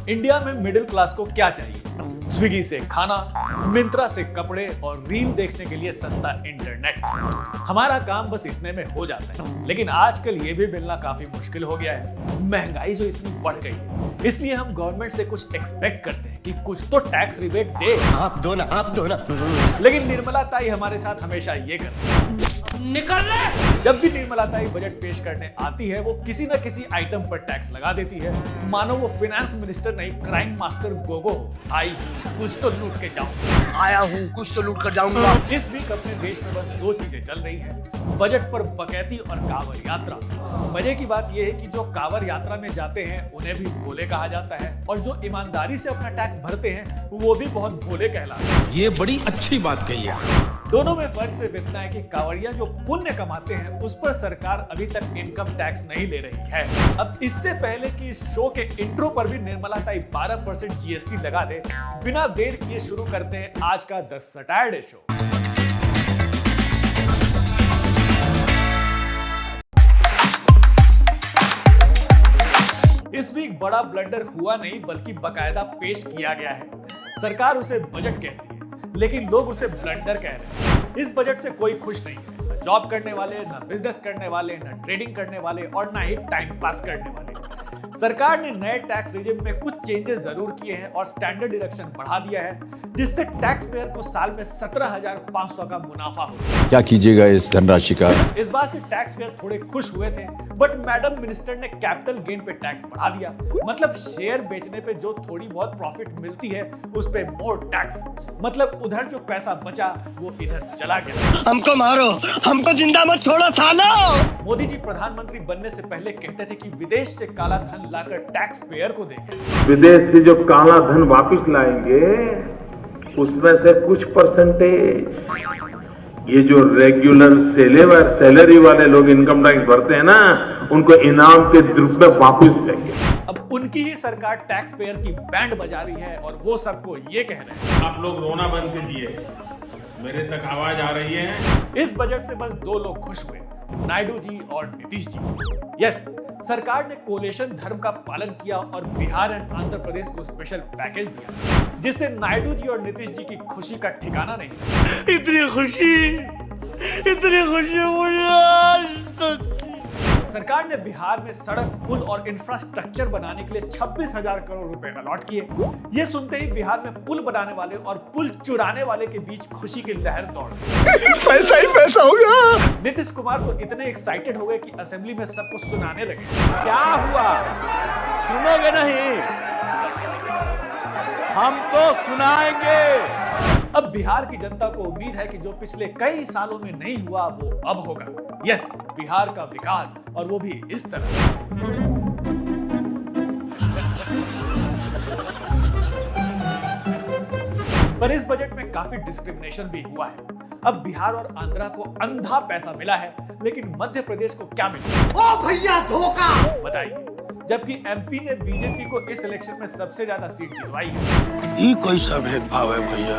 India में middle class को क्या चाहिए? स्विगी से खाना, मिंत्रा से कपड़े और रील देखने के लिए सस्ता इंटरनेट। हमारा काम बस इतने में हो जाता है। लेकिन आजकल ये भी मिलना काफी मुश्किल हो गया है। महंगाई जो इतनी बढ़ गई है, इसलिए हम गवर्नमेंट से कुछ एक्सपेक्ट करते हैं कि कुछ तो टैक्स रिबेट दे। आप दो ना। लेकिन निर्मला ताई हमारे साथ हमेशा ये करती है, निकल ले! जब भी निर्मला ताई बजट पेश करने आती है, वो किसी न किसी आइटम पर टैक्स लगा देती है, मानो वो फाइनेंस मिनिस्टर नहीं क्राइम मास्टर गोगो हो। आई कुछ तो लूट के जाऊं। आया हूँ, कुछ तो लूट कर जाऊंगा। इस वीक अपने देश में बस दो चीजें चल रही हैं, बजट पर बकैती और कांवड़ यात्रा। मजे की बात यह है कि जो कांवड़ यात्रा में जाते हैं उन्हें भी भोले कहा जाता है, और जो ईमानदारी से अपना टैक्स भरते हैं वो भी बहुत भोले कहलाते हैं। ये बड़ी अच्छी बात कही है। दोनों में फर्क सिर्फ इतना है कि कांवड़िया जो पुण्य कमाते हैं उस पर सरकार अभी तक इनकम टैक्स नहीं ले रही है। अब इससे पहले कि इस शो के इंट्रो पर भी निर्मला ताई 12% जीएसटी लगा दे, बिना देर किए शुरू करते हैं आज का द सैटरडे शो। इस वीक बड़ा ब्लंडर हुआ नहीं, बल्कि बकायदा पेश किया गया है। सरकार उसे बजट कहती है, लेकिन लोग उसे ब्लंडर कह रहे हैं। इस बजट से कोई खुश नहीं है, न जॉब करने वाले, न बिजनेस करने वाले, न ट्रेडिंग करने वाले और न ही टाइम पास करने वाले। सरकार ने नए टैक्स रिजिम में कुछ चेंजेस जरूर किए हैं और स्टैंडर्ड डिडक्शन बढ़ा दिया है, जिससे टैक्स पेयर को साल में 17,500 का मुनाफा हो। क्या कीजिएगा इस धनराशि का? इस बात से टैक्स पेयर थोड़े खुश हुए थे, बट मैडम मिनिस्टर ने कैपिटल गेन पे टैक्स बढ़ा दिया। मतलब शेयर बेचने पे जो थोड़ी बहुत प्रॉफिट मिलती है उस पे मोर टैक्स। मतलब उधर जो पैसा बचा वो इधर चला गया। हमको मारो, हमको जिंदा मत छोड़ो सालो। मोदी जी प्रधानमंत्री बनने से पहले कहते थे कि विदेश से काला धन लाकर टैक्स पेयर को देंगे। विदेश से जो काला धन वापस लाएंगे उसमें से कुछ परसेंटेज ये जो रेगुलर सैलरी वाले लोग इनकम टैक्स भरते हैं ना, उनको इनाम के रूप में वापस देंगे। अब उनकी ही सरकार टैक्स पेयर की बैंड बजा रही है और वो सबको ये कह रहे हैं, आप लोग रोना बंद कीजिए, मेरे तक आवाज आ रही है। इस बजट से बस दो लोग खुश हुए, नायडू जी और नीतीश जी। यस, सरकार ने कोलेशन धर्म का पालन किया और बिहार एंड आंध्र प्रदेश को स्पेशल पैकेज दिया, जिससे नायडू जी और नीतीश जी की खुशी का ठिकाना नहीं। इतनी खुशी मुझे आज तक। सरकार ने बिहार में सड़क, पुल और इंफ्रास्ट्रक्चर बनाने के लिए 26,000 करोड़ रुपए अलॉट किए। ये सुनते ही बिहार में पुल बनाने वाले और पुल चुराने वाले के बीच खुशी की लहर दौड़ गई। पैसा ही पैसा होगा। नीतीश कुमार तो इतने एक्साइटेड हो गए कि असेंबली में सबको सुनाने लगे। क्या हुआ? सुनोगे नहीं? हम तो सुनाएंगे। अब बिहार की जनता को उम्मीद है कि जो पिछले कई सालों में नहीं हुआ वो अब होगा। यस, बिहार का विकास, और वो भी इस तरह। पर इस बजट में काफी डिस्क्रिमिनेशन भी हुआ है। अब बिहार और आंध्रा को अंधा पैसा मिला है, लेकिन मध्य प्रदेश को क्या मिला? ओ भैया धोखा। बताइए। जबकि एमपी ने बीजेपी को इस इलेक्शन में सबसे ज्यादा सीट जितवाई है। ये कैसा भेदभाव है भैया?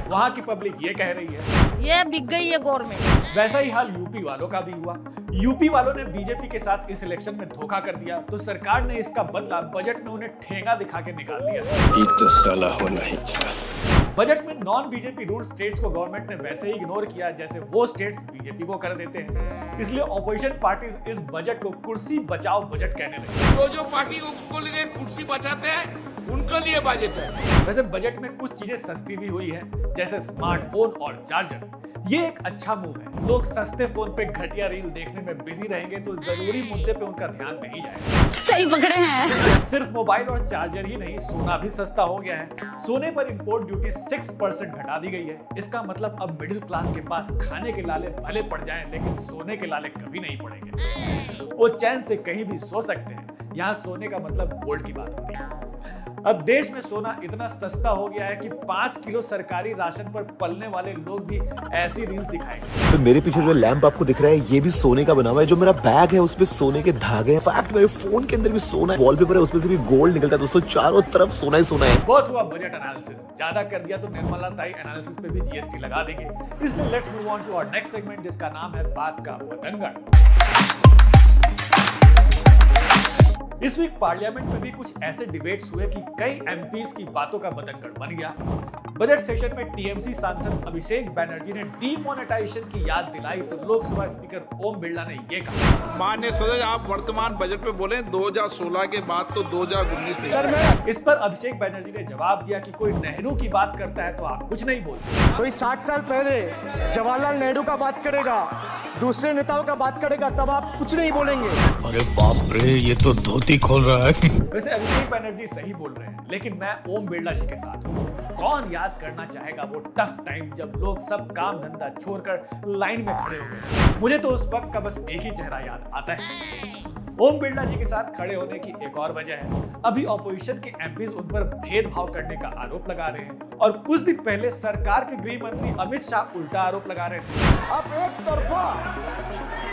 वहाँ की पब्लिक ये कह रही है, ये बिक गई है गवर्नमेंट। वैसा ही हाल यूपी वालों का भी हुआ। यूपी वालों ने बीजेपी के साथ इस इलेक्शन में धोखा कर दिया, तो सरकार ने इसका बदला बजट में उन्हें ठेंगा दिखा के निकाल दिया। ये तो साला होना ही था। बजट में नॉन बीजेपी रूल स्टेट्स को गवर्नमेंट ने वैसे ही इग्नोर किया जैसे वो स्टेट्स बीजेपी को कर देते हैं। इसलिए ऑपोजिशन पार्टीज इस बजट को कुर्सी बचाओ बजट कहने लगी। जो पार्टी उनको लिए कुर्सी बचाते हैं उनके लिए बजट है। वैसे बजट में कुछ चीजें सस्ती भी हुई है, जैसे स्मार्टफोन और चार्जर। ये एक अच्छा मूव है। लोग सस्ते फोन पे घटिया रील देखने में बिजी रहेंगे तो जरूरी मुद्दे पे उनका ध्यान नहीं जाएगा। सही पकड़े हैं। सिर्फ मोबाइल और चार्जर ही नहीं, सोना भी सस्ता हो गया है। सोने पर इंपोर्ट ड्यूटी 6% घटा दी गई है। इसका मतलब अब मिडिल क्लास के पास खाने के लाले भले पड़ जाएं, लेकिन सोने के लाले कभी नहीं पड़ेंगे। वो चैन से कहीं भी सो सकते हैं। यहाँ सोने का मतलब गोल्ड की बात होती है। अब देश में सोना इतना सस्ता हो गया है कि 5 किलो सरकारी राशन पर पलने वाले लोग भी ऐसी रील्स दिखाएंगे। तो मेरे पीछे जो लैंप आपको दिख रहा है ये भी सोने का बना हुआ है। जो मेरा बैग है उसमें सोने के धागे हैं। फैक्ट मेरे फोन के अंदर भी सोना है। वॉलपेपर है उसमें से भी गोल्ड निकलता है। दोस्तों चारों तरफ सोना ही सोना है। बहुत हुआ बजट एनालिसिस। ज्यादा कर दिया तो निर्मला ताई एनालिसिस पे भी जीएसटी लगा देंगे। इसलिए let's move on to our next segment, जिसका नाम है बात का बतंगड़। इस वीक पार्लियामेंट में भी कुछ ऐसे डिबेट्स हुए कि कई एमपीज की बातों का बतंगड़ बन गया। बजट सेशन में टीएमसी सांसद अभिषेक बैनर्जी ने डीमोनेटाइजेशन की याद दिलाई तो लोकसभा स्पीकर ओम बिरला ने ये कहा, माननीय सदस्य आप वर्तमान बजट पे बोले 2016 के बाद तो 2019 इस पर अभिषेक बैनर्जी ने जवाब दिया कि कोई नेहरू की बात करता है तो आप कुछ नहीं बोलते। कोई 60 साल पहले जवाहरलाल नेहरू का बात करेगा, दूसरे नेताओं का बात करेगा, तब आप कुछ नहीं बोलेंगे। अरे बाप रे, ये तो धोती खोल रहा है। वैसे अभिषेक बैनर्जी सही बोल रहे हैं, लेकिन मैं ओम बिरला जी के साथ हूँ। कौन याद करना चाहेगा वो टफ टाइम जब लोग सब काम धंधा छोड़कर लाइन में खड़े हो गए। मुझे तो उस वक्त का बस एक ही चेहरा याद आता है। ओम बिरला जी के साथ खड़े होने की एक और वजह है, अभी ऑपोजिशन के एमपीज उन पर भेदभाव करने का आरोप लगा रहे हैं और कुछ दिन पहले सरकार के गृह मंत्री अमित शाह उल्टा आरोप लगा रहे थे। आप एक तरफा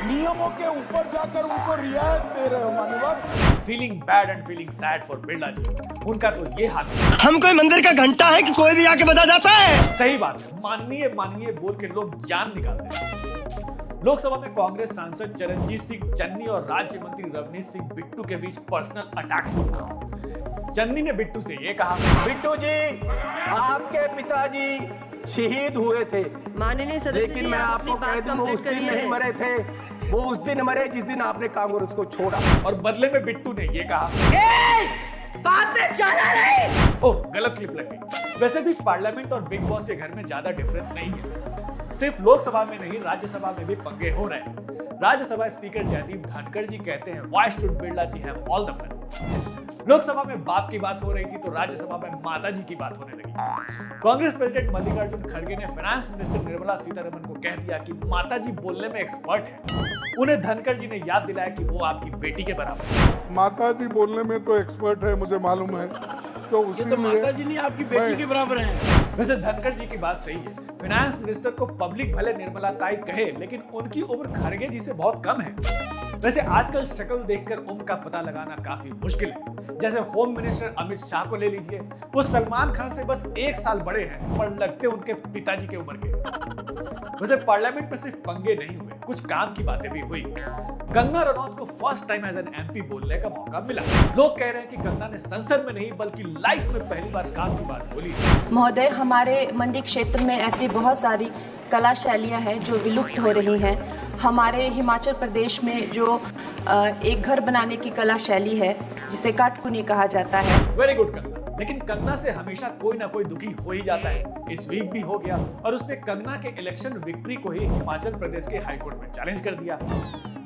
नियमों के ऊपर जाकर उनको रियायत दे रहे हो माननीय। Feeling bad and feeling sad for Birla ji. उनका तो ये हाल है। हम कोई मंदिर का घंटा है कि कोई भी आके बजा जाता है। सही बात है, माननीय माननीय बोल के लोग जान निकालते हैं। लोकसभा में कांग्रेस सांसद चरणजीत सिंह चन्नी और राज्य मंत्री रवनीश सिंह बिट्टू के बीच पर्सनल अटैक शुरू हुआ। चन्नी ने बिट्टू से ये कहा, बिट्टू जी, आपके पिताजी शहीद हुए थे, माननीय सदस्य, लेकिन मैं आपको कह दूं वो उस दिन नहीं मरे थे, वो उस दिन मरे जिस दिन आपने कांग्रेस को छोड़ा। और बदले में बिट्टू ने ये कहा, बात में जाना नहीं। ओह, गलत क्लिप लग गई। वैसे भी पार्लियामेंट और बिग बॉस के घर में ज्यादा डिफरेंस नहीं है। सिर्फ लोकसभा में नहीं, राज्यसभा में भी पंगे हो रहे हैं। राज्यसभा स्पीकर जयदीप धनखड़ जी कहते हैं, why should Birla ji have all the fun. Lok Sabha में बाप की बात हो रही थी तो राज्यसभा में माता जी की बात होने लगी। कांग्रेस प्रेसिडेंट मल्लिकार्जुन खड़गे ने फाइनेंस मिनिस्टर निर्मला सीतारमण को कह दिया कि माता जी बोलने में एक्सपर्ट है। उन्हें धनखड़ जी ने याद दिलाया कि वो आपकी बेटी के बराबर है। माता जी बोलने में तो एक्सपर्ट है, मुझे मालूम है, तो उसी लिए माता जी नहीं आपकी बेटी के बराबर है। वैसे धनखड़ जी की बात सही है। फाइनेंस मिनिस्टर को पब्लिक भले निर्मला ताई कहे, लेकिन उनकी उम्र खड़गे जी से बहुत कम है। वैसे आजकल शक्ल देखकर उम्र का पता लगाना काफी मुश्किल है। जैसे होम मिनिस्टर अमित शाह को ले लीजिए, वो सलमान खान से बस 1 साल बड़े हैं पर लगते उनके पिताजी के उम्र के। वैसे पार्लियामेंट में सिर्फ पंगे नहीं हुए, कुछ काम की बातें भी हुई। कंगना रनौत को first time as an MP बोलने का मौका मिला। लोग कह रहे हैं कि कंगना ने संसद में नहीं बल्कि लाइफ में पहली बार काम की बात बोली। महोदय, हमारे मंडी क्षेत्र में ऐसी बहुत सारी कला शैलियाँ हैं जो विलुप्त हो रही हैं। हमारे हिमाचल प्रदेश में जो एक घर बनाने की कला शैली है जिसे काटकुनी कहा जाता है। Very good Kangana. लेकिन कंगना से हमेशा कोई ना कोई दुखी हो ही जाता है। इस वीक भी हो गया और उसने कंगना के इलेक्शन विक्ट्री को ही हिमाचल प्रदेश के हाईकोर्ट में चैलेंज कर दिया।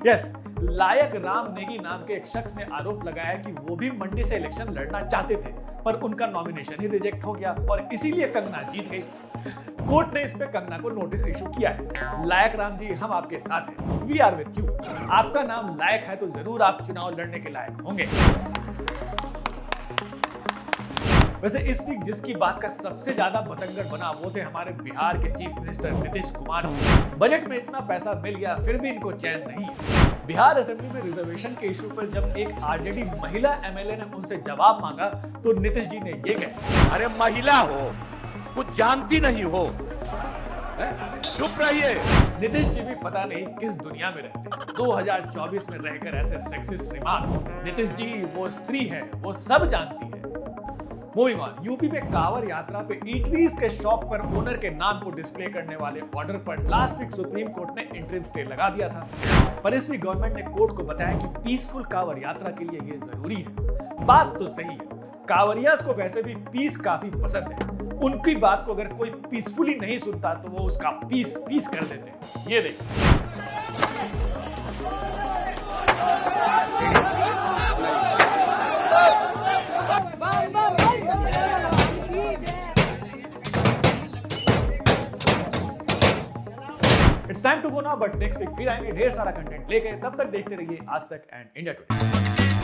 यस, लायक राम नेगी नाम के एक शख्स ने आरोप लगाया कि वो भी मंडी से इलेक्शन लड़ना चाहते थे पर उनका नॉमिनेशन ही रिजेक्ट हो गया और इसीलिए कंगना जीत गई। कोर्ट ने इस पे कंगना को नोटिस इशू किया है। लायक राम जी, हम आपके साथ हैं, वी आर विद यू। आपका नाम लायक है तो जरूर आप चुनाव लड़ने के लायक होंगे। वैसे इस वीक जिसकी बात का सबसे ज्यादा बतंगड़ बना वो थे हमारे बिहार के chief minister Nitish Kumar ji. Budget में इतना पैसा मिल गया फिर भी इनको चैन नहीं है। बिहार असेंबली में रिजर्वेशन के इशू पर जब एक आरजेडी महिला एमएलए ने उनसे जवाब मांगा तो नीतीश जी ने ये कहा, अरे महिला हो, कुछ जानती नहीं हो, चुप रहिए। नीतीश जी भी पता नहीं किस दुनिया में रहते हैं। 2024 में रहकर ऐसे सेक्सिस्ट रिमार्क। नीतीश जी वो स्त्री है, वो सब जानती है। मूविंग ऑन, यूपी में कांवड़ यात्रा पे ईटरीज के शॉप पर ओनर के नाम को डिस्प्ले करने वाले ऑर्डर पर लास्ट वीक सुप्रीम कोर्ट ने इंटरिम स्टे लगा दिया था। पर इस वीक गवर्नमेंट ने कोर्ट को बताया कि पीसफुल कांवड़ यात्रा के लिए ये जरूरी है। बात तो सही है, कांवरियास को वैसे भी पीस काफी पसंद है। उनकी बात को अगर कोई पीसफुली नहीं सुनता तो वो उसका पीस पीस कर देते हैं। ये देखिए, it's time to go now, but next week फिर आएंगे ढेर सारा कंटेंट लेके। तब तक देखते रहिए आज तक एंड इंडिया टुडे।